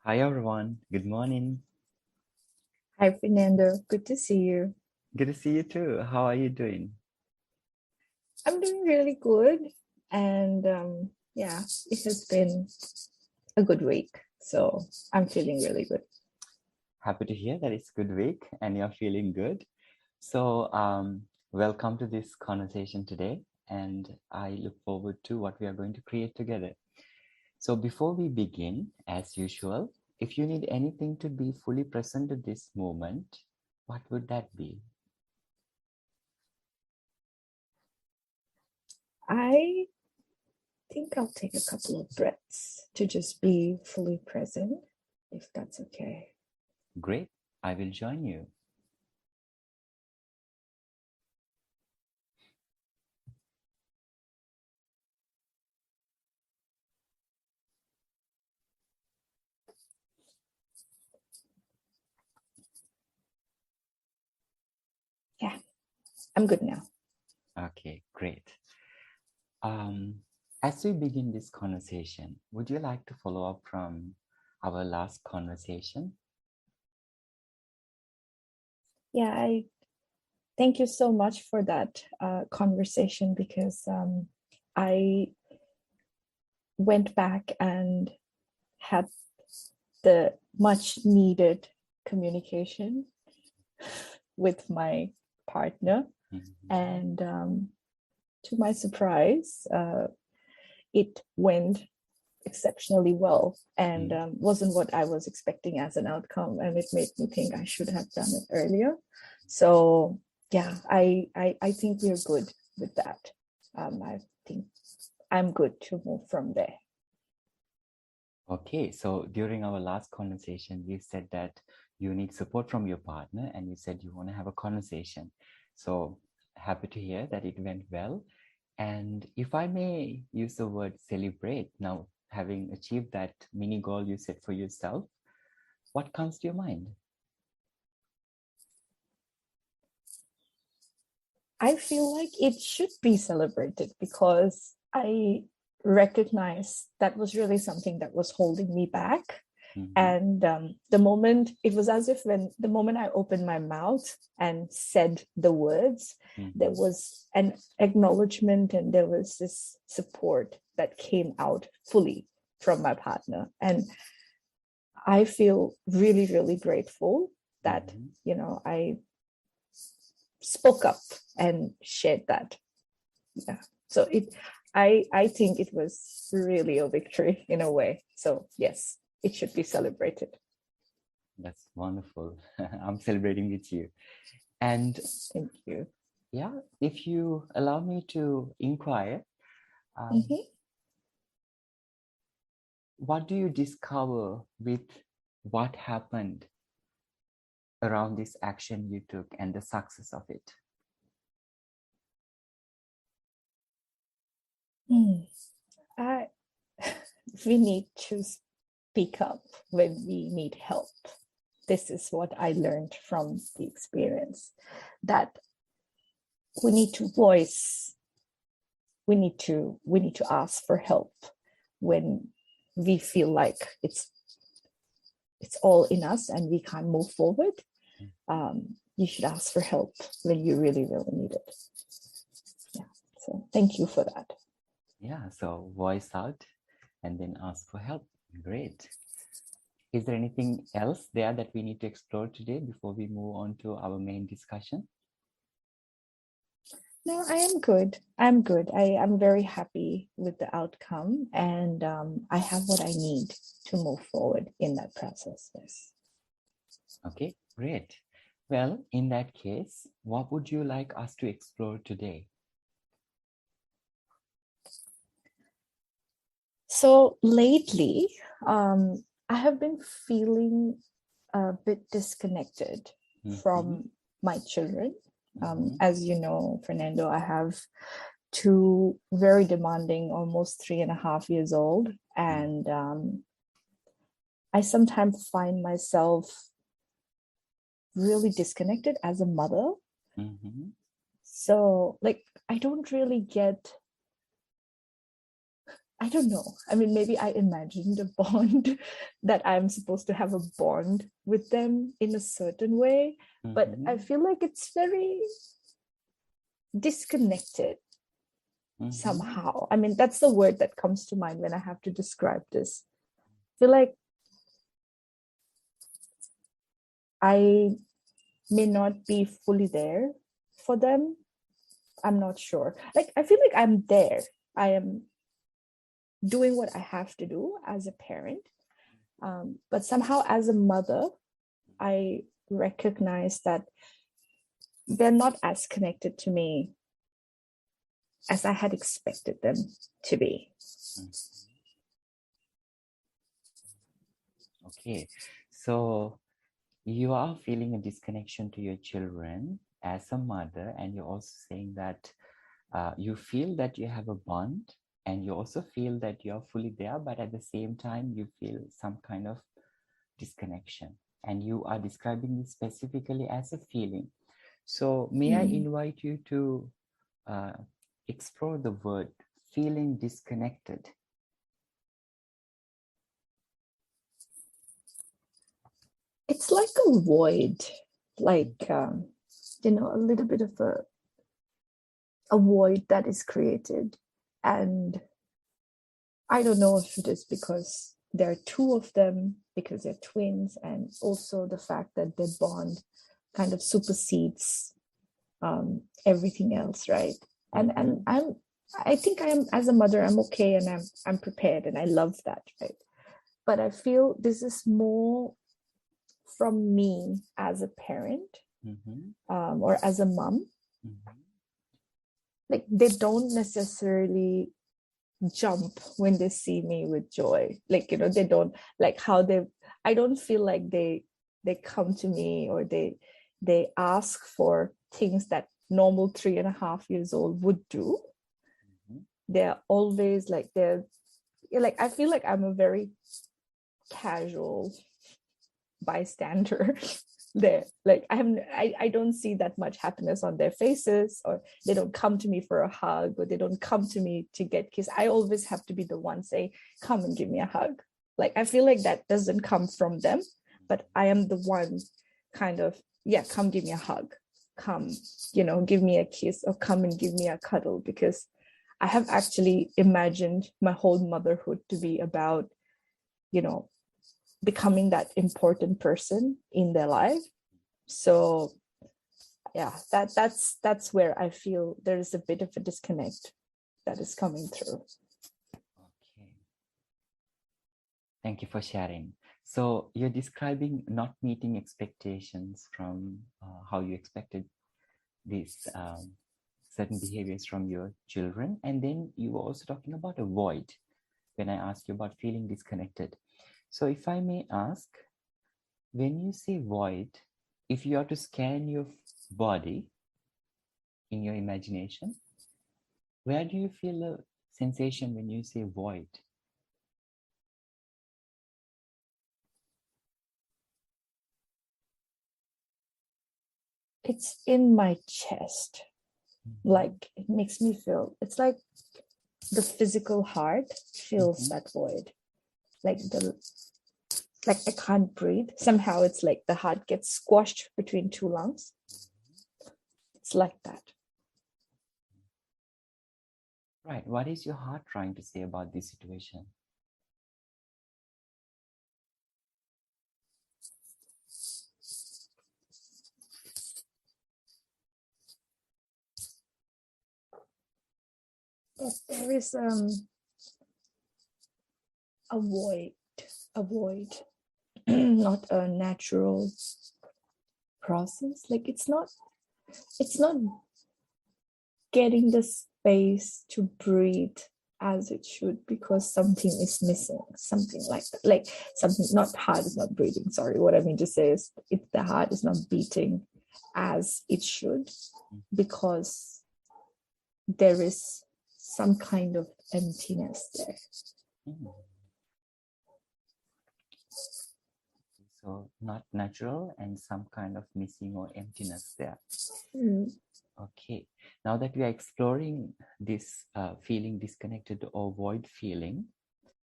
Hi everyone, good morning. Hi, Fernando. Good to see you. Good to see you too. How are you doing? I'm doing really good. And it has been a good week. So I'm feeling really good. Happy to hear that it's a good week and you're feeling good. So, welcome to this conversation today, and I look forward to what we are going to create together. So, before we begin, as usual, if you need anything to be fully present at this moment, what would that be? I think I'll take a couple of breaths to just be fully present, if that's okay. Great, I will join you. Yeah, I'm good now. Okay, great. As we begin this conversation, would you like to follow up from our last conversation? Yeah, I thank you so much for that conversation because I went back and had the much needed communication with my partner. Mm-hmm. And to my surprise, it went exceptionally well and wasn't what I was expecting as an outcome. And it made me think I should have done it earlier. So yeah, I think we're good with that. I think I'm good to move from there. Okay, so during our last conversation, you said that you need support from your partner and you said you want to have a conversation. So happy to hear that it went well. And if I may use the word celebrate, now having achieved that mini goal you set for yourself, what comes to your mind? I feel like it should be celebrated because I recognize that was really something that was holding me back. Mm-hmm. And the moment, it was as if when the moment I opened my mouth and said the words, there was an acknowledgement and there was this support that came out fully from my partner. And I feel really, really grateful that, I spoke up and shared that. Yeah. So I think it was really a victory in a way. So yes, it should be celebrated. That's wonderful. I'm celebrating with you. And thank you. Yeah, if you allow me to inquire, what do you discover with what happened around this action you took and the success of it? We need to speak up when we need help. This is what I learned from the experience, that we need to voice, we need to ask for help when we feel like it's all in us and we can't move forward. You should ask for help when you really, really need it. Yeah. So thank you for that. Yeah. So voice out and then ask for help. Great. Is there anything else there that we need to explore today before we move on to our main discussion? No, I am good. I'm good. I'm very happy with the outcome, and I have what I need to move forward in that process. Yes. Okay, great. Well, in that case, what would you like us to explore today? So lately, I have been feeling a bit disconnected from my children. As you know, Fernando, I have two very demanding, almost 3.5 years old. And I sometimes find myself really disconnected as a mother. So like, I don't really get, I don't know. I mean, maybe I imagined a bond that I'm supposed to have a bond with them in a certain way, but I feel like it's very disconnected somehow. I mean, that's the word that comes to mind when I have to describe this. I feel like I may not be fully there for them. I'm not sure. Like, I feel like I'm there. I am doing what I have to do as a parent. But somehow as a mother, I recognize that they're not as connected to me as I had expected them to be. Okay, so you are feeling a disconnection to your children as a mother, and you're also saying that you feel that you have a bond, and you also feel that you're fully there, but at the same time, you feel some kind of disconnection, and you are describing this specifically as a feeling. So may I invite you to explore the word feeling disconnected? It's like a void, like, a little bit of a void that is created. And I don't know if it is because there are two of them, because they're twins, and also the fact that their bond kind of supersedes everything else, right? And I think as a mother, I'm okay, and I'm prepared, and I love that, right? But I feel this is more from me as a parent, or as a mom. Like, they don't necessarily jump when they see me with joy. Like, they don't, like how I don't feel like they come to me, or they ask for things that normal 3.5 years old would do. They're always like, I feel like I'm a very casual bystander there. Like, I don't see that much happiness on their faces, or they don't come to me for a hug, or they don't come to me to get kissed. I always have to be the one say, come and give me a hug. Like, I feel like that doesn't come from them, but I am the one kind of, yeah, come give me a hug, come, give me a kiss, or come and give me a cuddle, because I have actually imagined my whole motherhood to be about, becoming that important person in their life. So yeah, that's where I feel there is a bit of a disconnect that is coming through. Okay, thank you for sharing. So you're describing not meeting expectations from how you expected these certain behaviors from your children, and then you were also talking about a void when I asked you about feeling disconnected. So if I may ask, when you say void, if you are to scan your body in your imagination, where do you feel a sensation when you say void? It's in my chest. Like, it makes me feel, it's like the physical heart feels that void. Like I can't breathe. Somehow it's like the heart gets squashed between two lungs. It's like that. Right. What is your heart trying to say about this situation? There is a void, not a natural process. Like, it's not getting the space to breathe as it should, because something is missing, something like that. Like, something, not heart is not breathing, sorry, what I mean to say is the heart is not beating as it should, because there is some kind of emptiness there. So not natural, and some kind of missing or emptiness there. Okay. Now that we are exploring this feeling disconnected or void feeling,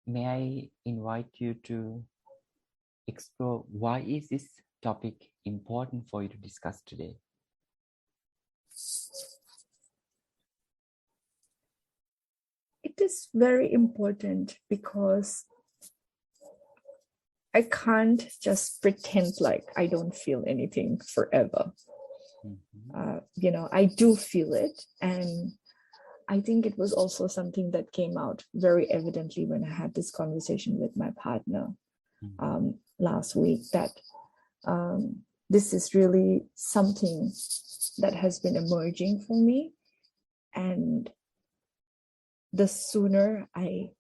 may I invite you to explore why is this topic important for you to discuss today? It is very important because I can't just pretend like I don't feel anything forever. I do feel it. And I think it was also something that came out very evidently when I had this conversation with my partner last week, that this is really something that has been emerging for me. And the sooner I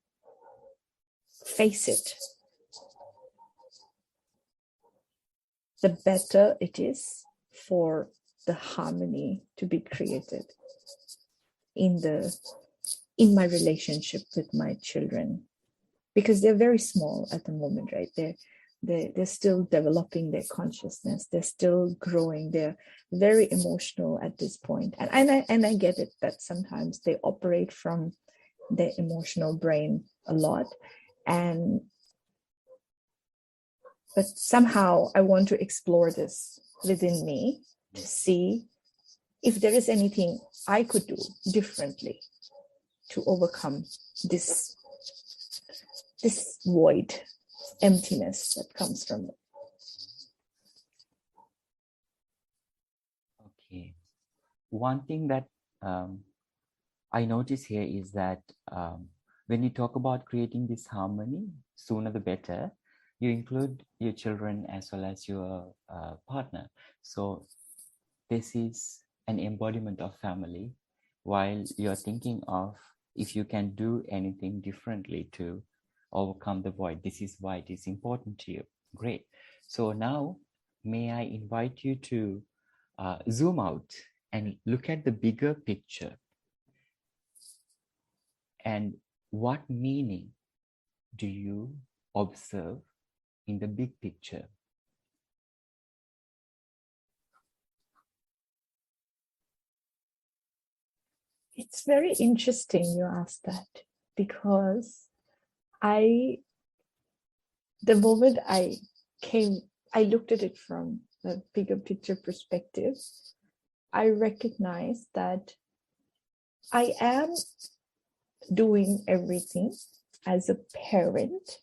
face it, the better it is for the harmony to be created in my relationship with my children, because they're very small at the moment, right? They're still developing their consciousness. They're still growing. They're very emotional at this point. And I get it that sometimes they operate from their emotional brain a lot. But somehow I want to explore this within me to see if there is anything I could do differently to overcome this void, emptiness that comes from it. Okay. One thing that I notice here is that when you talk about creating this harmony, sooner the better, you include your children as well as your partner. So this is an embodiment of family, while you're thinking of if you can do anything differently to overcome the void. This is why it is important to you. Great. So now, may I invite you to zoom out and look at the bigger picture. And what meaning do you observe in the big picture? It's very interesting you asked that, because the moment I looked at it from a bigger picture perspective, I recognized that I am doing everything as a parent,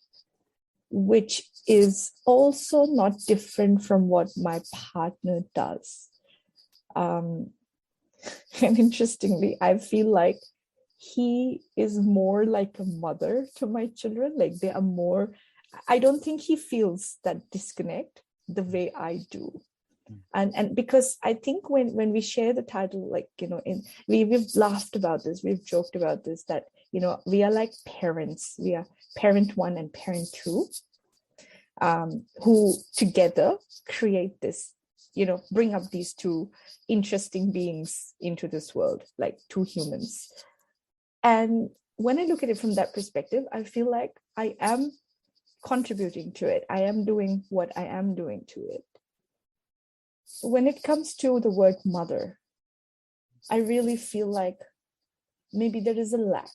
which is also not different from what my partner does. And interestingly, I feel like he is more like a mother to my children. Like they are more, I don't think he feels that disconnect the way I do. And because I think when we share the title, like, we've laughed about this, we've joked about this, that, we are like parents. We are parent one and parent two, who together create this, bring up these two interesting beings into this world, like two humans. And when I look at it from that perspective, I feel like I am contributing to it. I am doing what I am doing to it. When it comes to the word mother, I really feel like maybe there is a lack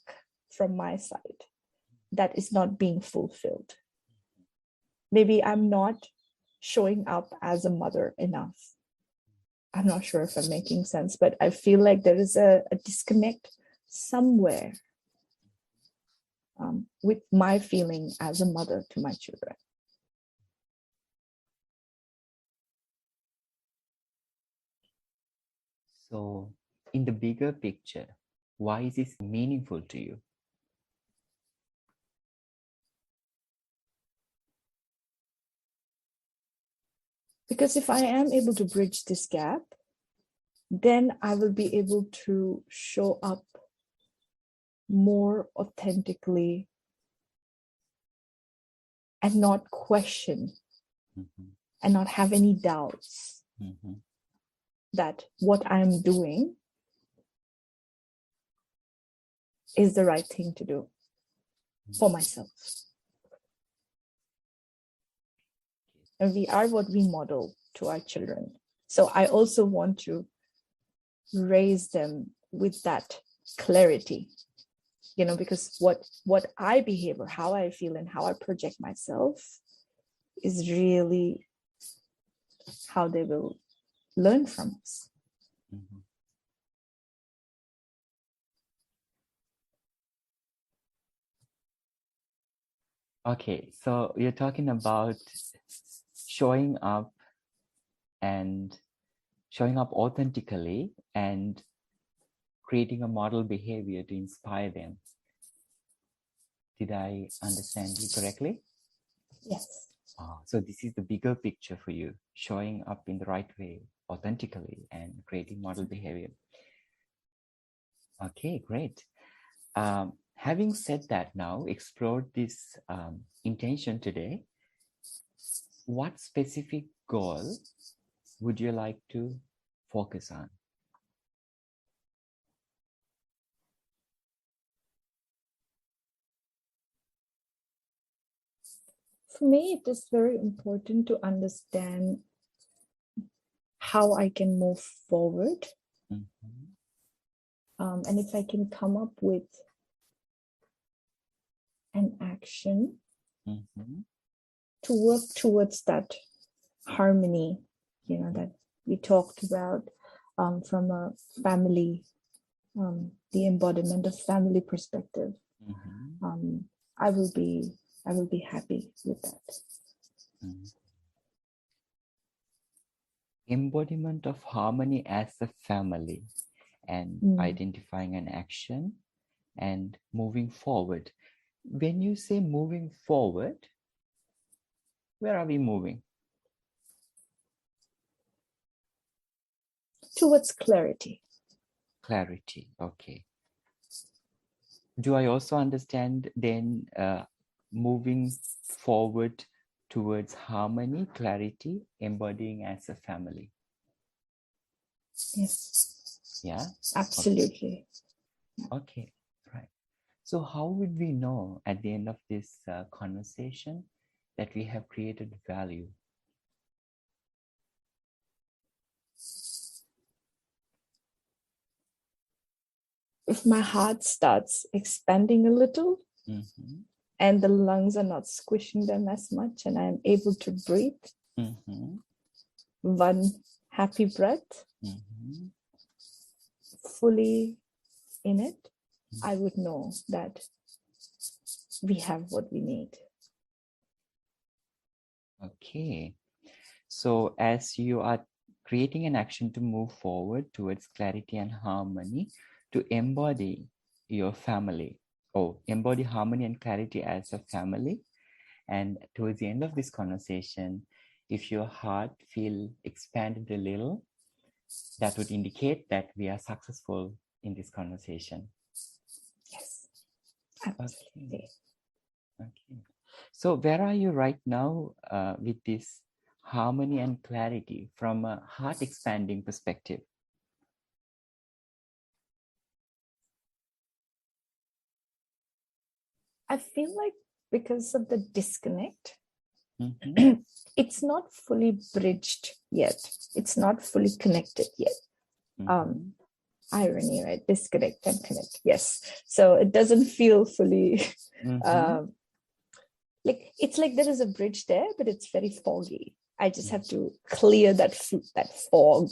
from my side that is not being fulfilled. Maybe I'm not showing up as a mother enough. I'm not sure if I'm making sense, but I feel like there is a disconnect somewhere with my feeling as a mother to my children. So in the bigger picture, why is this meaningful to you? Because if I am able to bridge this gap, then I will be able to show up more authentically and not question and not have any doubts that what I'm doing is the right thing to do for myself. And we are what we model to our children. So I also want to raise them with that clarity, because what I behave or how I feel and how I project myself is really how they will learn from us. Mm-hmm. Okay, so you're talking about showing up authentically and creating a model behavior to inspire them. Did I understand you correctly? Yes. So this is the bigger picture for you, showing up in the right way, authentically, and creating model behavior. Okay, great. Having said that, now explored this intention today, what specific goal would you like to focus on? For me, it is very important to understand how I can move forward. Mm-hmm. And if I can come up with an action Mm-hmm. to work towards that harmony, that we talked about, from a family, the embodiment of family perspective, Mm-hmm. I will be happy with that. Mm-hmm. Embodiment of harmony as a family, and identifying an action and moving forward. When you say moving forward, where are we moving? Towards clarity. Clarity, okay. Do I also understand then moving forward towards harmony, clarity, embodying as a family? Yes. Yeah? Absolutely. Okay, right. So how would we know at the end of this conversation that we have created value? If my heart starts expanding a little, Mm-hmm. and the lungs are not squishing them as much, and I'm able to breathe, Mm-hmm. one happy breath, Mm-hmm. fully in it, I would know that we have what we need. Okay. So as you are creating an action to move forward towards clarity and harmony, to embody your family, embody harmony and clarity as a family. And towards the end of this conversation, if your heart feel expanded a little, that would indicate that we are successful in this conversation. Yes, absolutely. Okay. So where are you right now with this harmony and clarity from a heart expanding perspective? I feel like because of the disconnect, Mm-hmm. it's not fully bridged yet. It's not fully connected yet. Mm-hmm. Irony, right? Disconnect and connect. Yes. So it doesn't feel fully like it's like there is a bridge there, but it's very foggy. I just have to clear that fog,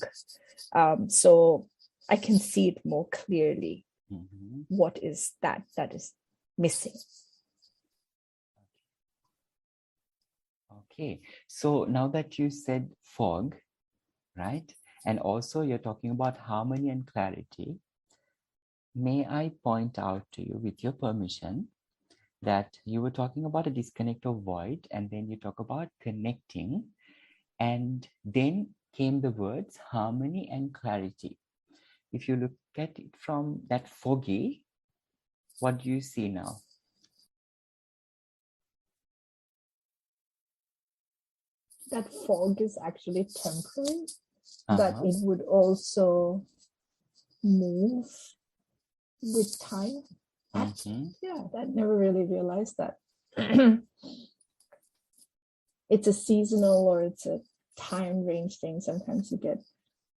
so I can see it more clearly. Mm-hmm. What is that is missing? Okay, so now that you said fog, right, and also you're talking about harmony and clarity, may I point out to you, with your permission, that you were talking about a disconnect or void, and then you talk about connecting, and then came the words harmony and clarity. If you look at it from that foggy, what do you see now? That fog is actually temporary, but it would also move with time. Yeah, I never really realized that. It's a seasonal or it's a time range thing. Sometimes you get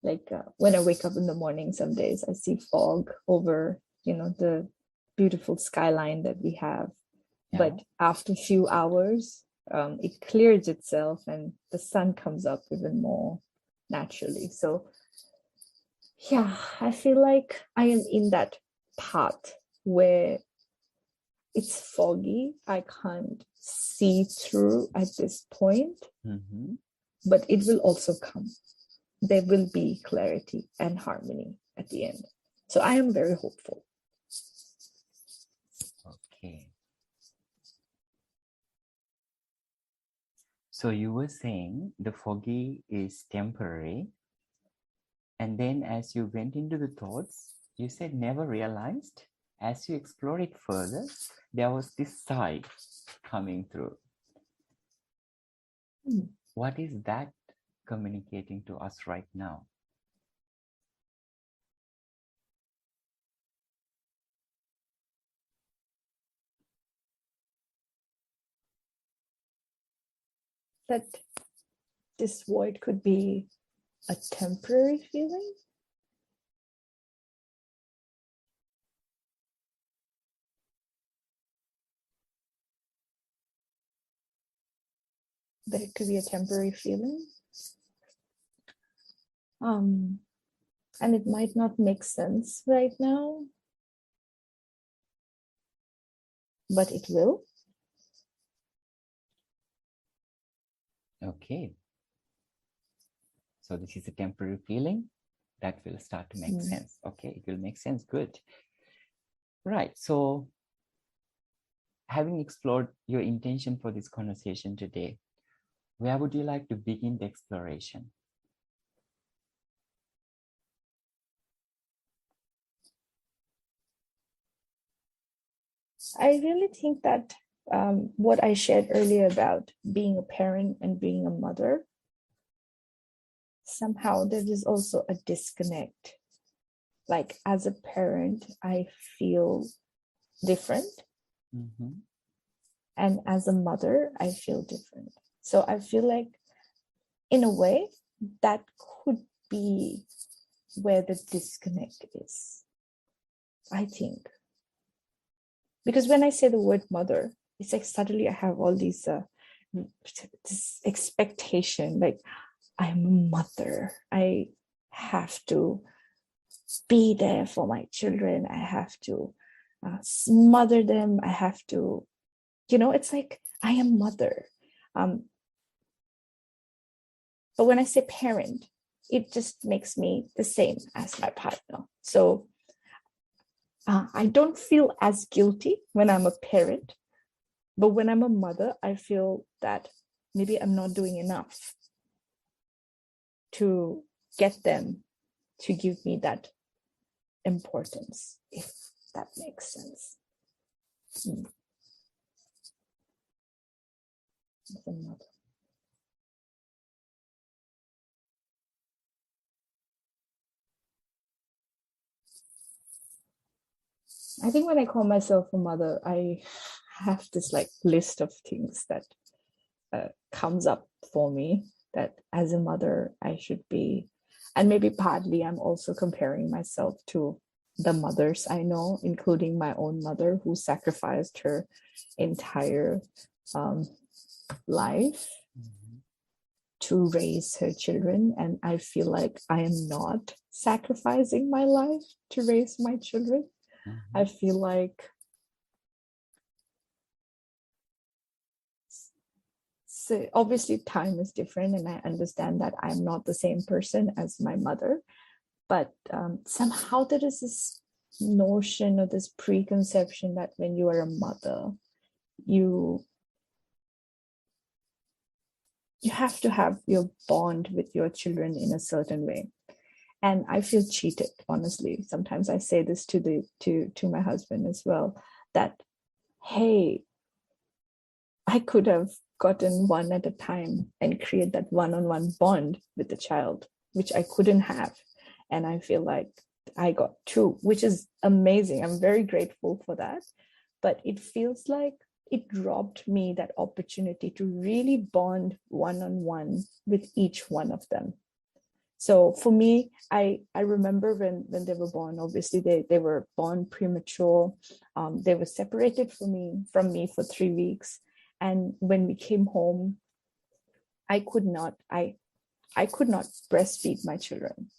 Like when I wake up in the morning, some days I see fog over, the beautiful skyline that we have. Yeah. But after a few hours, it clears itself and the sun comes up even more naturally. So yeah, I feel like I am in that part where it's foggy. I can't see through at this point, but it will also come. There will be clarity and harmony at the end. So I am very hopeful. Okay. So you were saying the foggy is temporary. And then as you went into the thoughts, you said never realized. As you explore it further, there was this sigh coming through. What is that communicating to us right now? That this void could be a temporary feeling. That it could be a temporary feeling. And it might not make sense right now, but it will. Okay. So this is a temporary feeling that will start to make sense. Okay, it will make sense. Good. Right. So having explored your intention for this conversation today, where would you like to begin the exploration? I really think that what I shared earlier about being a parent and being a mother, somehow there is also a disconnect. Like as a parent, I feel different. And as a mother, I feel different. So I feel like, in a way, that could be where the disconnect is, I think. Because when I say the word mother, it's like suddenly I have all these this expectation, like I'm a mother. I have to be there for my children. I have to smother them. I have to, it's like I am mother. But when I say parent, it just makes me the same as my partner. So I don't feel as guilty when I'm a parent, but when I'm a mother, I feel that maybe I'm not doing enough to get them to give me that importance, if that makes sense. As a mother. I think when I call myself a mother, I have this like list of things that comes up for me, that as a mother I should be. And maybe partly I'm also comparing myself to the mothers I know, including my own mother, who sacrificed her entire life to raise her children. And I feel like I am not sacrificing my life to raise my children. I feel like so obviously time is different, and I understand that I'm not the same person as my mother, but somehow there is this notion or this preconception that when you are a mother, you have to have your bond with your children in a certain way. And I feel cheated, honestly. Sometimes I say this to my husband as well, that, hey, I could have gotten one at a time and create that one-on-one bond with the child, which I couldn't have. And I feel like I got two, which is amazing. I'm very grateful for that. But it feels like it robbed me that opportunity to really bond one-on-one with each one of them. So for me, I remember when they were born, obviously they were born premature. They were separated from me for 3 weeks. And when we came home, I could not breastfeed my children.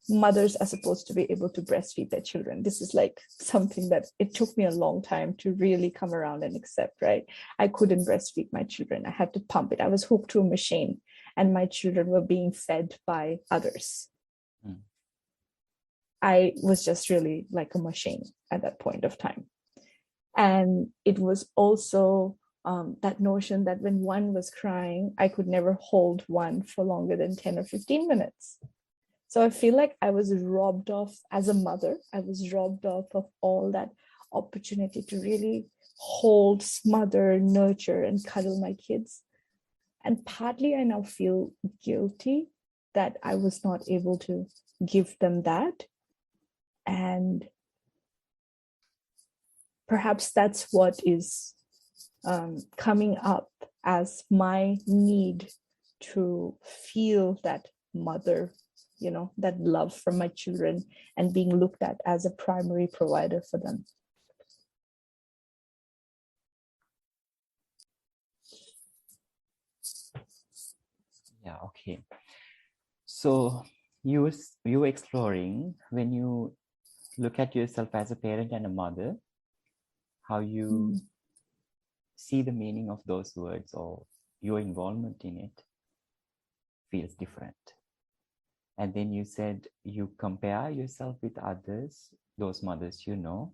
Mothers are supposed to be able to breastfeed their children. This is like something that it took me a long time to really come around and accept, right? I couldn't breastfeed my children. I had to pump it. I was hooked to a machine and my children were being fed by others. I was just really like a machine at that point of time. And it was also that notion that when one was crying, I could never hold one for longer than 10 or 15 minutes. So I feel like I was robbed of, as a mother, I was robbed of all that opportunity to really hold, smother, nurture, and cuddle my kids. And partly I now feel guilty that I was not able to give them that. And perhaps that's what is coming up as my need to feel that mother, that love from my children and being looked at as a primary provider for them. Yeah, okay. So you were exploring, when you look at yourself as a parent and a mother, how you see the meaning of those words or your involvement in it feels different. And then you said you compare yourself with others, those mothers you know,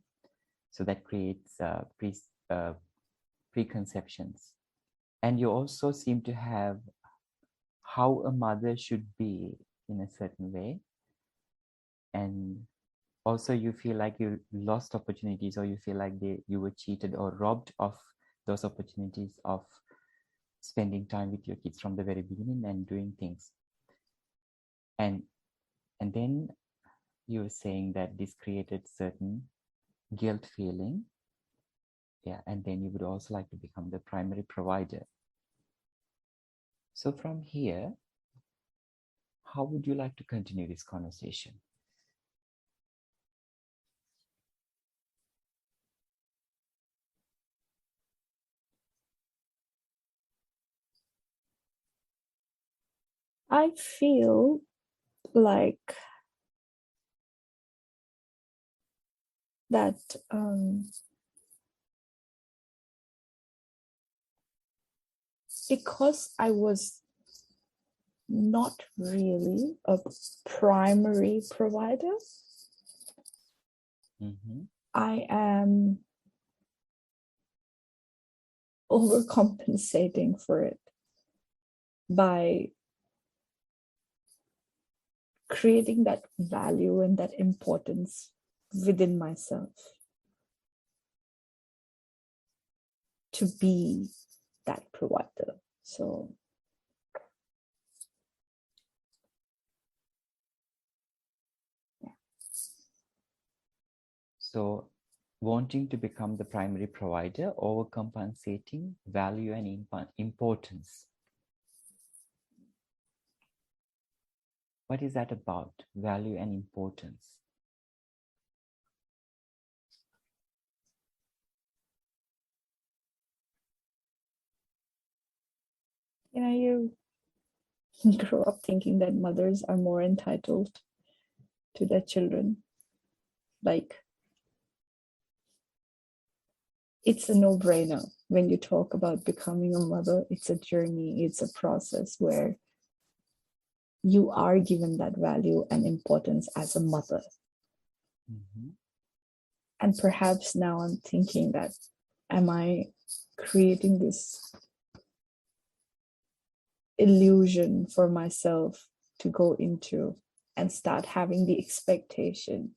so that creates preconceptions. And you also seem to have how a mother should be in a certain way. And also you feel like you lost opportunities, or you feel like you were cheated or robbed of those opportunities of spending time with your kids from the very beginning and doing things. And then you were saying that this created certain guilt feeling. Yeah, and then you would also like to become the primary provider. So from here, how would you like to continue this conversation? I feel like that because I was not really a primary provider, I am overcompensating for it by creating that value and that importance within myself to be that provider. So yeah. So wanting to become the primary provider, overcompensating value and importance. What is that about? Value and importance. You grow up thinking that mothers are more entitled to their children. Like, it's a no-brainer when you talk about becoming a mother. It's a journey, it's a process where you are given that value and importance as a mother. And perhaps now I'm thinking that, am I creating this illusion for myself to go into and start having the expectation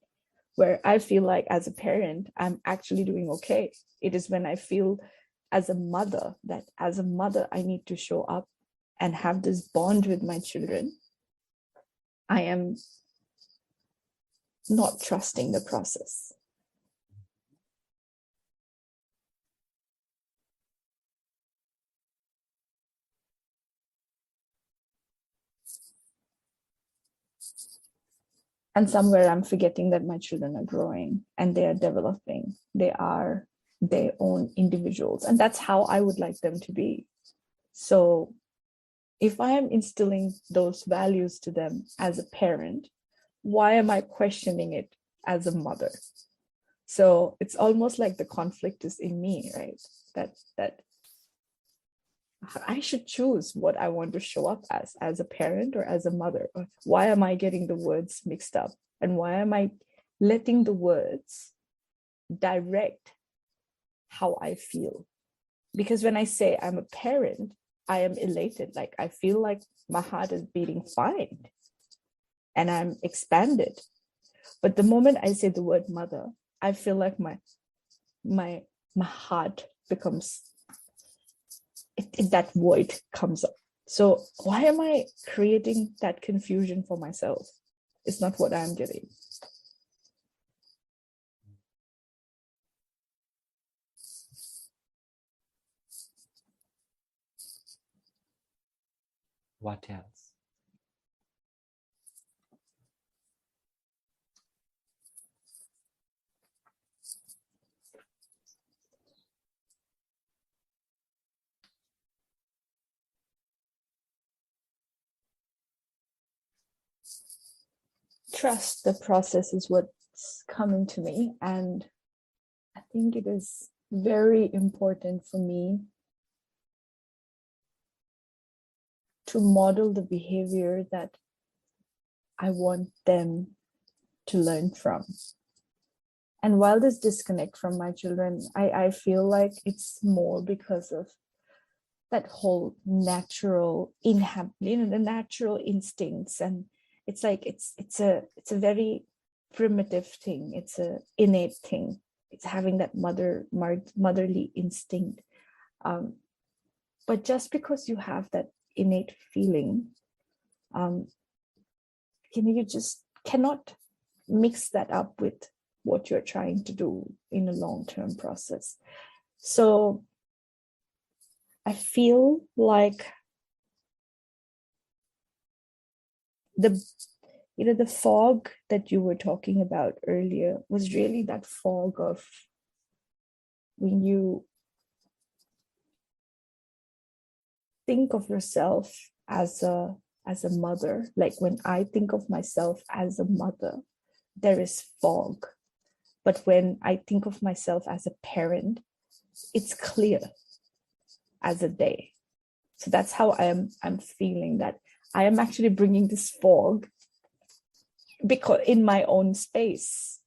where I feel like as a parent, I'm actually doing okay. It is when I feel as a mother that as a mother, I need to show up and have this bond with my children. I am not trusting the process. And somewhere I'm forgetting that my children are growing and they are developing. They are their own individuals. And that's how I would like them to be. So if I am instilling those values to them as a parent, why am I questioning it as a mother? So it's almost like the conflict is in me, right? That I should choose what I want to show up as a parent or as a mother. Why am I getting the words mixed up? And why am I letting the words direct how I feel? Because when I say I'm a parent, I am elated. Like I feel like my heart is beating fine and I'm expanded. But the moment I say the word mother, I feel like my heart becomes, that void comes up. So why am I creating that confusion for myself? It's not what I'm getting. What else? Trust the process is what's coming to me. And I think it is very important for me to model the behavior that I want them to learn from. And while this disconnect from my children, I feel like it's more because of that whole natural the natural instincts. And it's like it's a very primitive thing. It's a innate thing. It's having that motherly instinct. But just because you have that innate feeling, you just cannot mix that up with what you're trying to do in a long-term process. So I feel like the fog that you were talking about earlier was really that fog of when you think of yourself as a mother. Like when I think of myself as a mother, there is fog. But when I think of myself as a parent, it's clear as a day. So that's how I'm feeling, that I am actually bringing this fog because in my own space.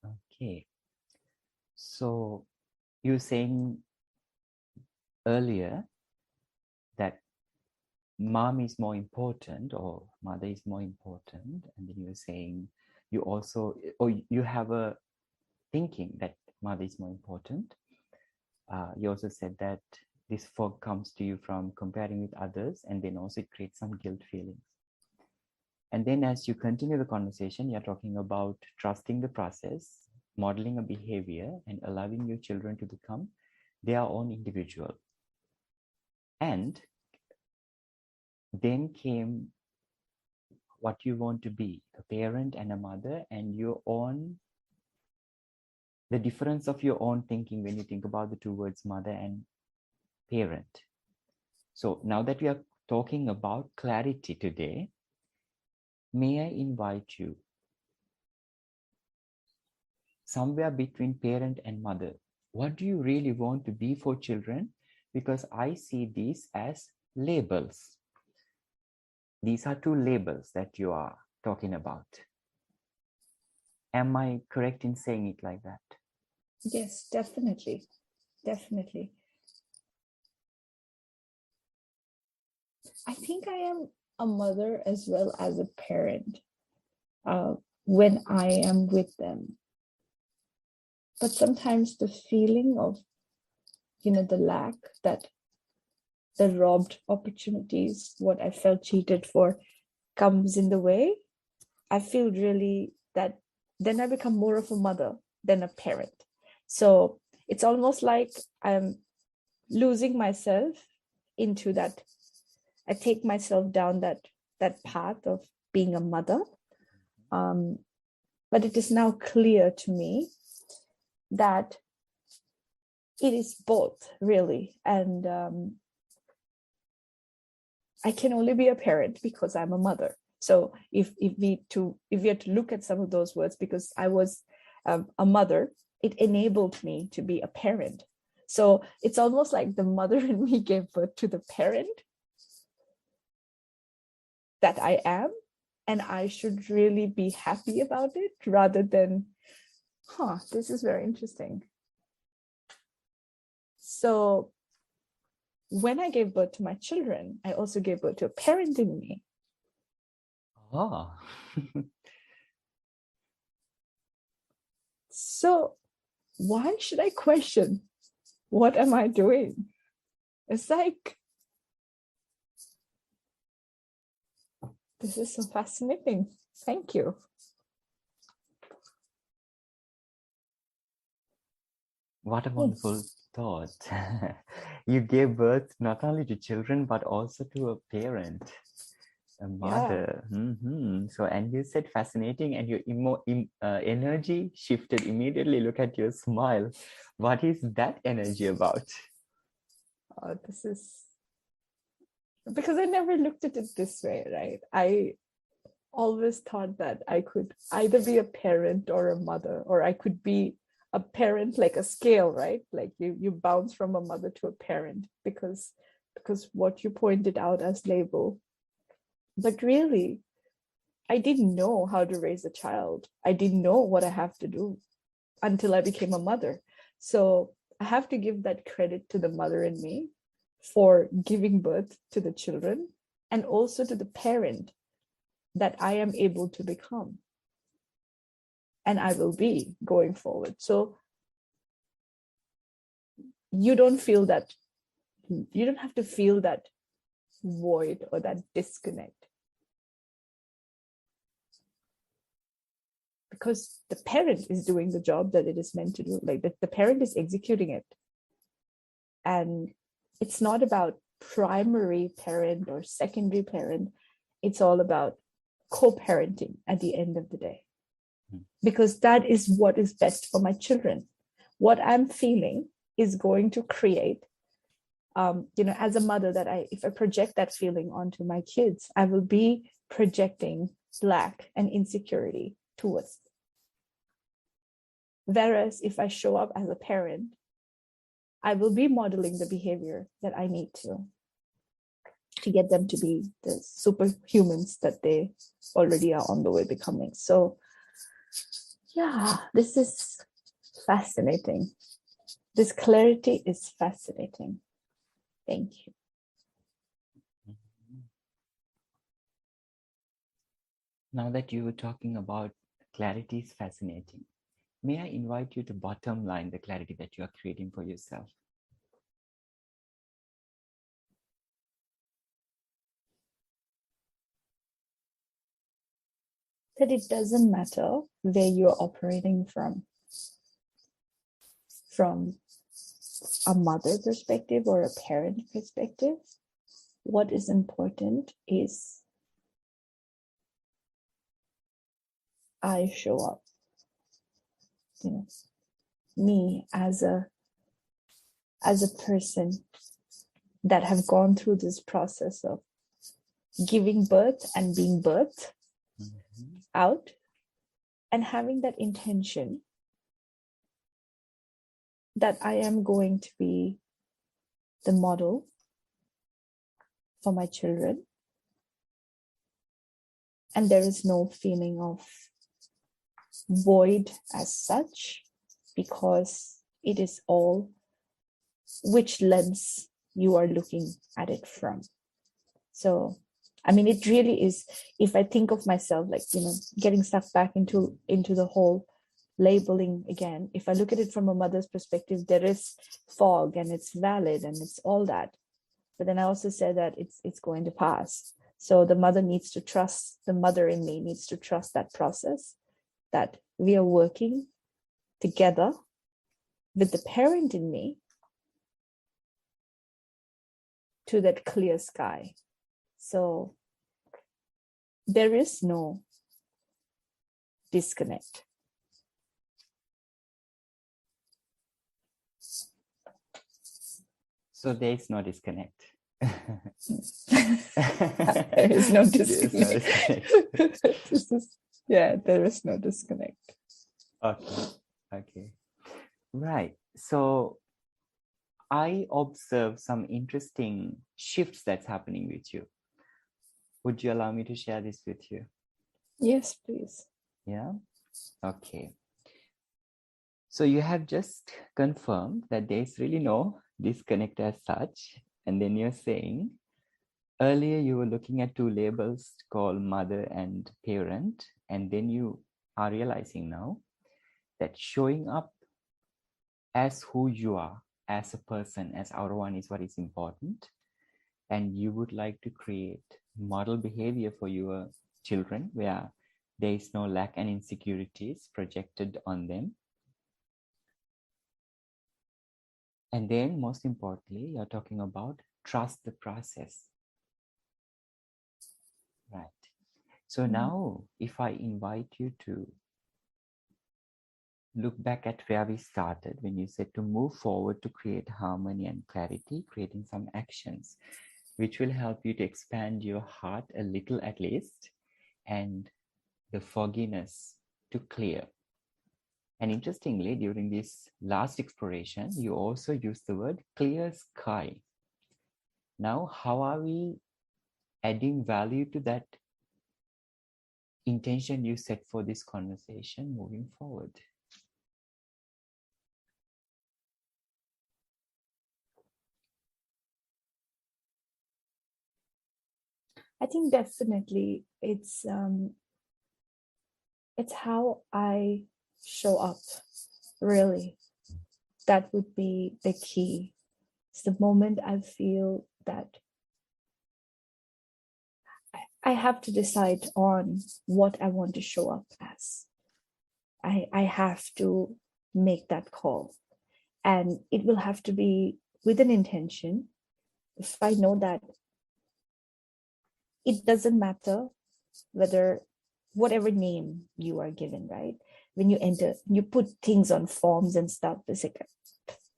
Okay. So you were saying earlier that mom is more important or mother is more important, and then you were saying you also, or you have a thinking that mother is more important. You also said that this fog comes to you from comparing with others, and then also it creates some guilt feelings. And then as you continue the conversation, you're talking about trusting the process, modeling a behavior, and allowing your children to become their own individual. And then came what you want to be, a parent and a mother, and your own, the difference of your own thinking when you think about the two words mother and parent. So now that we are talking about clarity today, may I invite you somewhere between parent and mother? What do you really want to be for children? Because I see these as labels. These are two labels that you are talking about. Am I correct in saying it like that? Yes, definitely. Definitely. I think I am a mother as well as a parent when I am with them. But sometimes the feeling of, the lack, that the robbed opportunities, what I felt cheated for, comes in the way. I feel really that then I become more of a mother than a parent. So it's almost like I'm losing myself into that I take myself down that path of being a mother. But it is now clear to me that it is both, really. And I can only be a parent because I'm a mother. So if we are to look at some of those words, because I was a mother, it enabled me to be a parent. So it's almost like the mother in me gave birth to the parent that I am, and I should really be happy about it rather than, this is very interesting. So when I gave birth to my children, I also gave birth to a parent in me. Oh. So why should I question? What am I doing? It's like, this is so fascinating. Thank you. What a wonderful thought. You gave birth not only to children, but also to a parent, a mother. Yeah. So, and you said fascinating, and your energy shifted immediately. Look at your smile. What is that energy about? This is because I never looked at it this way, right? I always thought that I could either be a parent or a mother, or I could be a parent, like a scale, right? Like you bounce from a mother to a parent because what you pointed out as label. But really, I didn't know how to raise a child. I didn't know what I have to do until I became a mother. So I have to give that credit to the mother in me for giving birth to the children, and also to the parent that I am able to become. And I will be going forward. So you don't have to feel that void or that disconnect. Because the parent is doing the job that it is meant to do. Like the parent is executing it. And it's not about primary parent or secondary parent. It's all about co-parenting at the end of the day. Because that is what is best for my children. What I'm feeling is going to create, as a mother, if I project that feeling onto my kids, I will be projecting lack and insecurity towards them. Whereas if I show up as a parent, I will be modeling the behavior that I need to get them to be the superhumans that they already are on the way becoming. So yeah, this is fascinating. This clarity is fascinating. Thank you. Now that you were talking about clarity is fascinating, may I invite you to bottom line the clarity that you are creating for yourself? That it doesn't matter where you're operating from a mother perspective or a parent perspective. What is important is I show up. Me as a person that have gone through this process of giving birth and being birthed out, and having that intention that I am going to be the model for my children. And there is no feeling of void as such, because it is all which lens you are looking at it from. So, I mean, it really is, if I think of myself, like, getting stuck back into the whole labeling again, if I look at it from a mother's perspective, there is fog and it's valid and it's all that. But then I also said that it's going to pass. So the mother needs to trust, the mother in me needs to trust that process, that we are working together with the parent in me to that clear sky. So there is no disconnect. So there is no disconnect. There is no disconnect. There is no disconnect. Okay. Right. So I observe some interesting shifts that's happening with you. Would you allow me to share this with you? Yes, please. Yeah. Okay. So you have just confirmed that there's really no disconnect as such. And then you're saying, earlier you were looking at two labels called mother and parent. And then you are realizing now that showing up as who you are, as a person, as Aurawan is what is important. And you would like to create model behavior for your children where there is no lack and insecurities projected on them. And then most importantly, you're talking about trust the process. Right. So now if I invite you to look back at where we started when you said to move forward to create harmony and clarity, creating some actions which will help you to expand your heart a little at least, and the fogginess to clear. And interestingly, during this last exploration, you also used the word clear sky. Now, how are we adding value to that intention you set for this conversation moving forward? I think definitely it's how I show up, really. That would be the key. It's the moment I feel that I have to decide on what I want to show up as. I have to make that call. And it will have to be with an intention. If I know that it doesn't matter whether whatever name you are given, right? When you enter, you put things on forms and stuff, it's like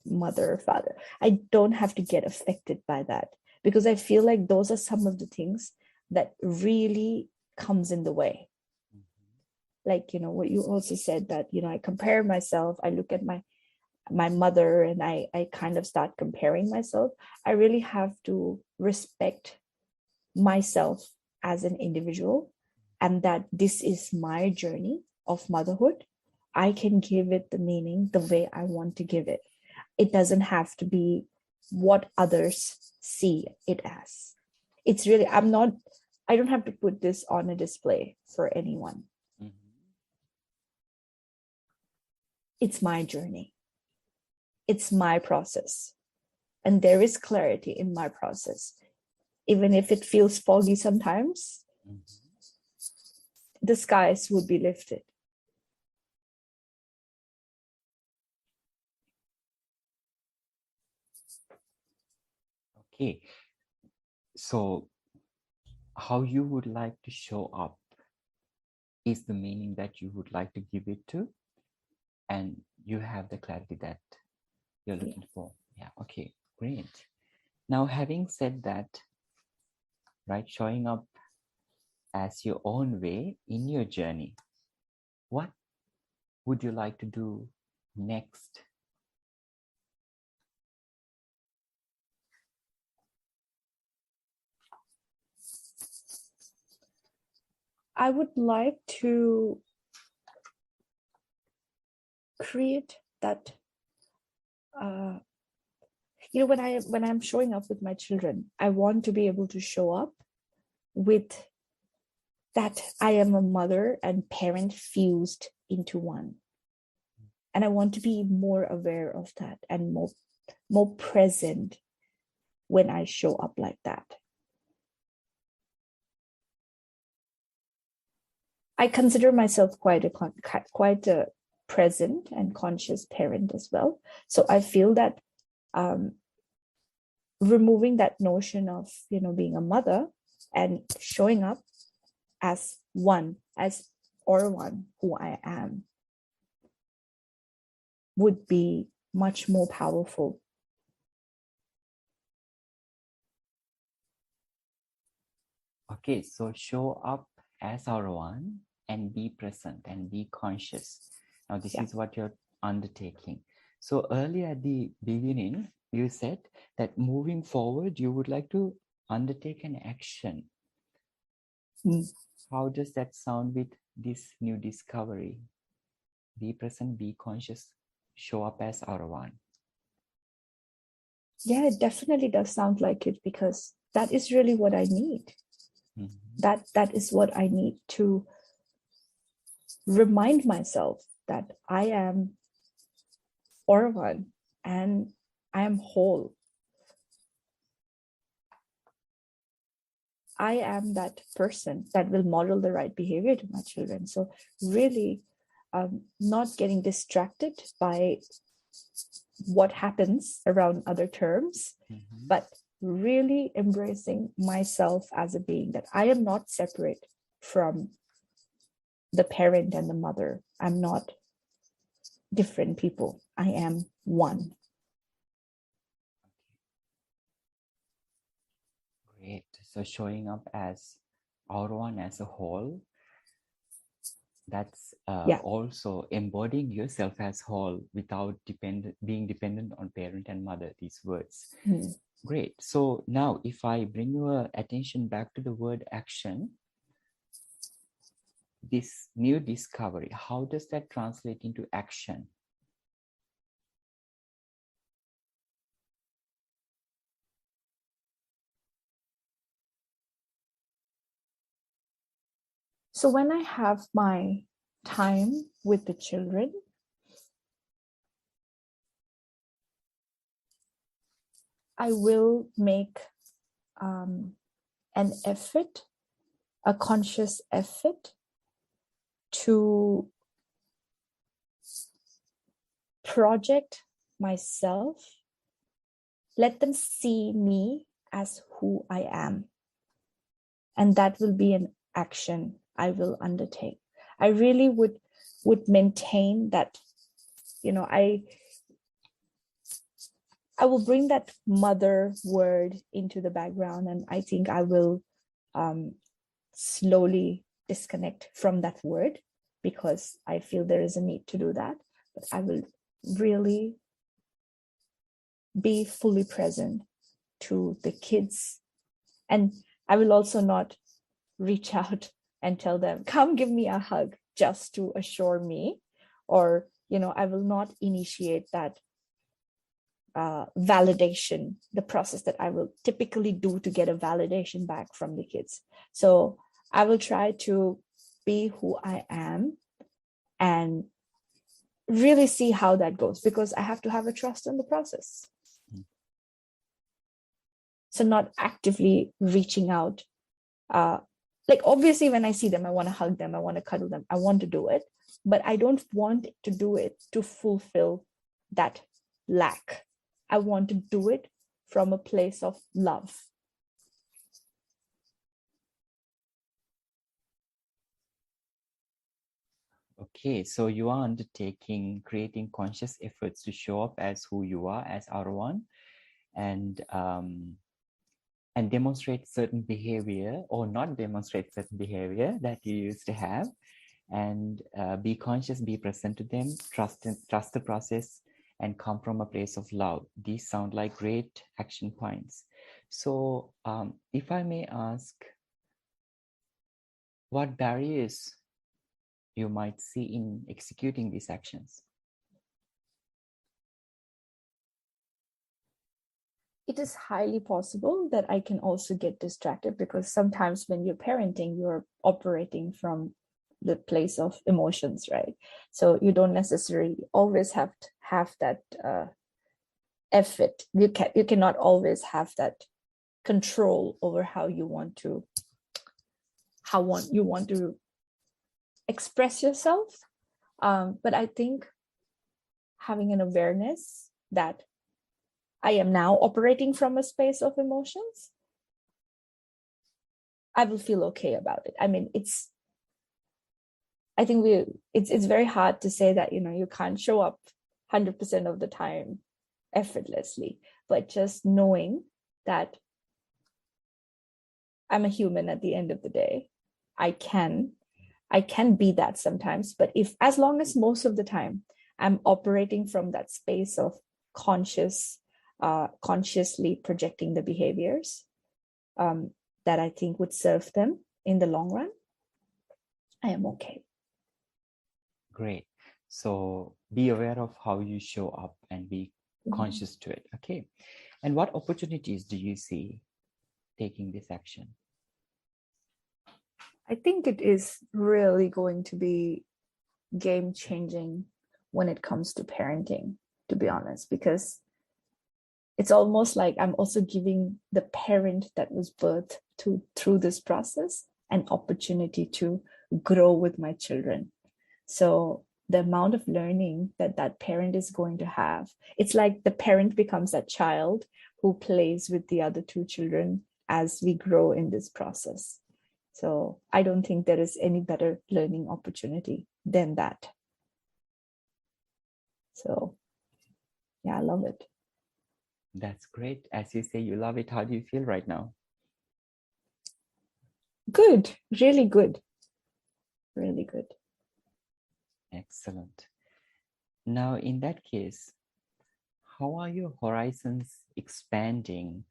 mother, father. I don't have to get affected by that, because I feel like those are some of the things that really comes in the way. Like, what you also said, that, I compare myself, I look at my mother and I kind of start comparing myself. I really have to respect myself as an individual, and that this is my journey of motherhood. I can give it the meaning the way I want to give it. It doesn't have to be what others see it as. It's really, I don't have to put this on a display for anyone. It's my journey. It's my process. And there is clarity in my process. Even if it feels foggy sometimes, the skies would be lifted. Okay. So how you would like to show up is the meaning that you would like to give it to, and you have the clarity that you're looking for. Yeah. Okay, great. Now, having said that, right, showing up as your own way in your journey, what would you like to do next? I would like to create that, when I'm showing up with my children, I want to be able to show up with that I am a mother and parent fused into one. And I want to be more aware of that and more present when I show up like that. I consider myself quite a present and conscious parent as well. So I feel that removing that notion of being a mother and showing up as one, as Aurawan, who I am, would be much more powerful. Okay, so show up as Aurawan and be present and be conscious. Now, this is what you're undertaking. So earlier at the beginning, you said that moving forward, you would like to undertake an action. How does that sound with this new discovery? Be present, be conscious, show up as Aurawan. Yeah, it definitely does sound like it, because that is really what I need. That is what I need to remind myself that I am Aurawan and I am whole. I am that person that will model the right behavior to my children. So really not getting distracted by what happens around other terms, but really embracing myself as a being, that I am not separate from the parent and the mother. I'm not different people. I am one. Great. So showing up as Aurawan as a whole, that's also embodying yourself as whole without being dependent on parent and mother, these words. Great. So now if I bring your attention back to the word action, this new discovery, how does that translate into action? So when I have my time with the children, I will make an effort, a conscious effort to project myself, let them see me as who I am. And that will be an action I will undertake. I really would maintain that, I will bring that mother word into the background, and I think I will slowly disconnect from that word, because I feel there is a need to do that. But I will really be fully present to the kids. And I will also not reach out and tell them, come give me a hug, just to assure me. Or, I will not initiate that validation, the process that I will typically do to get a validation back from the kids. So I will try to be who I am and really see how that goes, because I have to have a trust in the process. So not actively reaching out. Like obviously when I see them, I want to hug them, I want to cuddle them, I want to do it, but I don't want to do it to fulfill that lack. I want to do it from a place of love. Okay, so you are creating conscious efforts to show up as who you are, as Aurawan, and demonstrate certain behavior, or not demonstrate certain behavior that you used to have, and be conscious, be present to them, trust the process, and come from a place of love. These sound like great action points. So if I may ask, what barriers you might see in executing these actions? It is highly possible that I can also get distracted, because sometimes when you're parenting, you're operating from the place of emotions, right? So you don't necessarily always have to have that effort. You cannot always have that control over how you want to express yourself. But I think having an awareness that I am now operating from a space of emotions, I will feel okay about it. I mean, it's very hard to say that, you can't show up 100% of the time effortlessly, but just knowing that I'm a human at the end of the day. I can be that sometimes, but as long as most of the time I'm operating from that space of consciously projecting the behaviors that I think would serve them in the long run, I am okay. Great. So be aware of how you show up and be conscious to it. Okay. And what opportunities do you see taking this action? I think it is really going to be game-changing when it comes to parenting, to be honest, because it's almost like I'm also giving the parent that was birthed through this process an opportunity to grow with my children. So the amount of learning that parent is going to have, it's like the parent becomes that child who plays with the other two children as we grow in this process. So I don't think there is any better learning opportunity than that. So yeah, I love it. That's great. As you say, you love it. How do you feel right now? Good, really good. Really good. Excellent. Now, in that case, how are your horizons expanding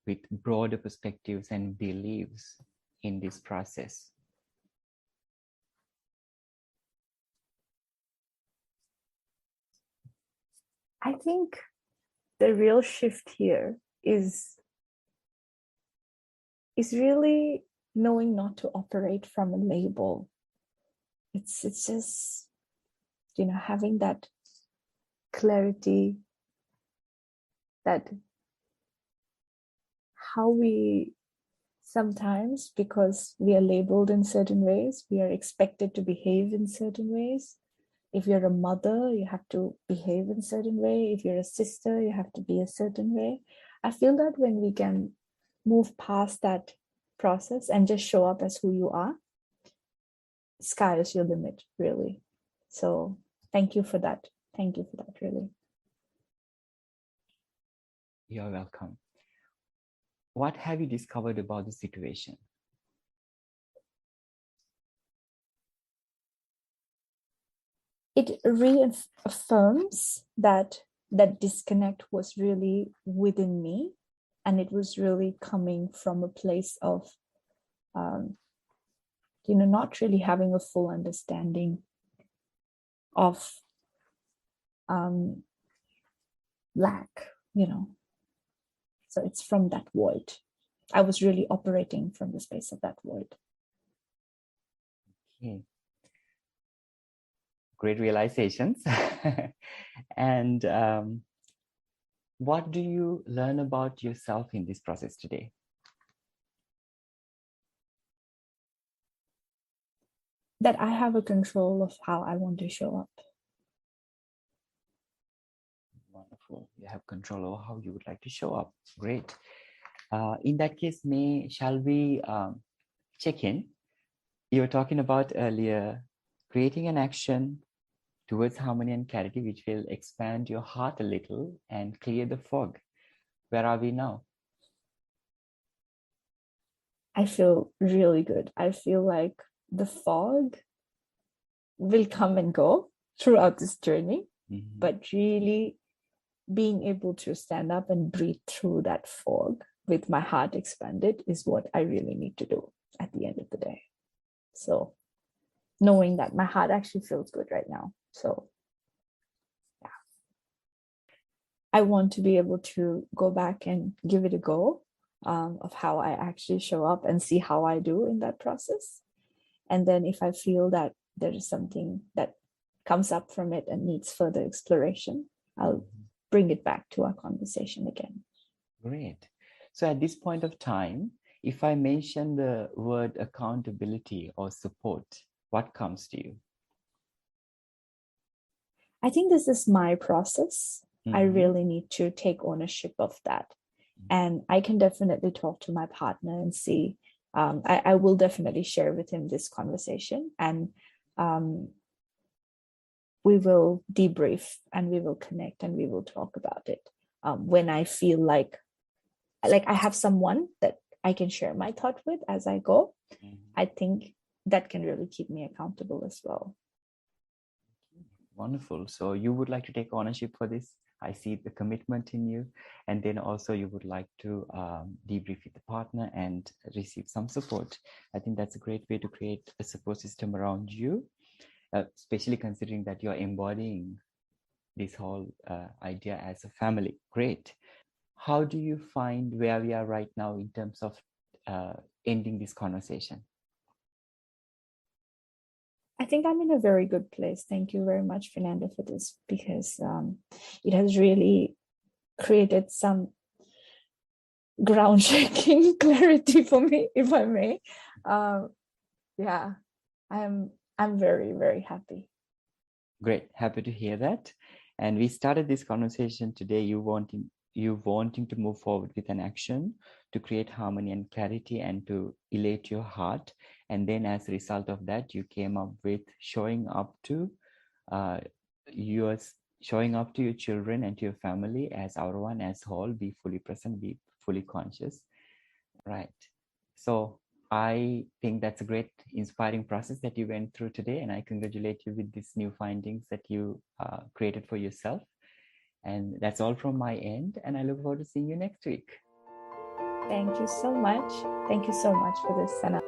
with broader perspectives and beliefs in this process? I think the real shift here is really knowing not to operate from a label. It's just, having that clarity that how we sometimes, because we are labeled in certain ways, we are expected to behave in certain ways. If you're a mother, you have to behave in a certain way. If you're a sister, you have to be a certain way. I feel that when we can move past that process and just show up as who you are, sky is your limit, really. So thank you for that. Thank you for that, really. You're welcome. What have you discovered about the situation? It reaffirms that disconnect was really within me, and it was really coming from a place of not really having a full understanding of lack, so it's from that void. I was really operating from the space of that void. Okay. Great realizations. And what do you learn about yourself in this process today? That I have a control of how I want to show up. Wonderful. You have control over how you would like to show up. Great. In that case, shall we check in? You were talking about earlier creating an action towards harmony and clarity, which will expand your heart a little and clear the fog. Where are we now? I feel really good. I feel like the fog will come and go throughout this journey, but really being able to stand up and breathe through that fog with my heart expanded is what I really need to do at the end of the day. So knowing that my heart actually feels good right now. So yeah, I want to be able to go back and give it a go of how I actually show up and see how I do in that process. And then if I feel that there is something that comes up from it and needs further exploration, I'll bring it back to our conversation again. Great. So at this point of time, if I mention the word accountability or support, what comes to you? I think this is my process. I really need to take ownership of that. And I can definitely talk to my partner and see I will definitely share with him this conversation, and we will debrief and we will connect and we will talk about it when I feel like I have someone that I can share my thought with as I go. I think that can really keep me accountable as well. Wonderful. So you would like to take ownership for this. I see the commitment in you. And then also you would like to debrief with the partner and receive some support. I think that's a great way to create a support system around you, especially considering that you're embodying this whole idea as a family. Great. How do you find where we are right now in terms of ending this conversation? I think I'm in a very good place. Thank you very much, Fernando, for this, because it has really created some ground-shaking clarity for me, if I may. Yeah, I'm very, very happy. Great, happy to hear that. And we started this conversation today, you wanting to move forward with an action to create harmony and clarity and to elate your heart. And then as a result of that, you came up with showing up to your children and to your family as Aurawan, as whole, be fully present, be fully conscious. Right. So I think that's a great inspiring process that you went through today. And I congratulate you with these new findings that you created for yourself. And that's all from my end. And I look forward to seeing you next week. Thank you so much. Thank you so much for this, Sana.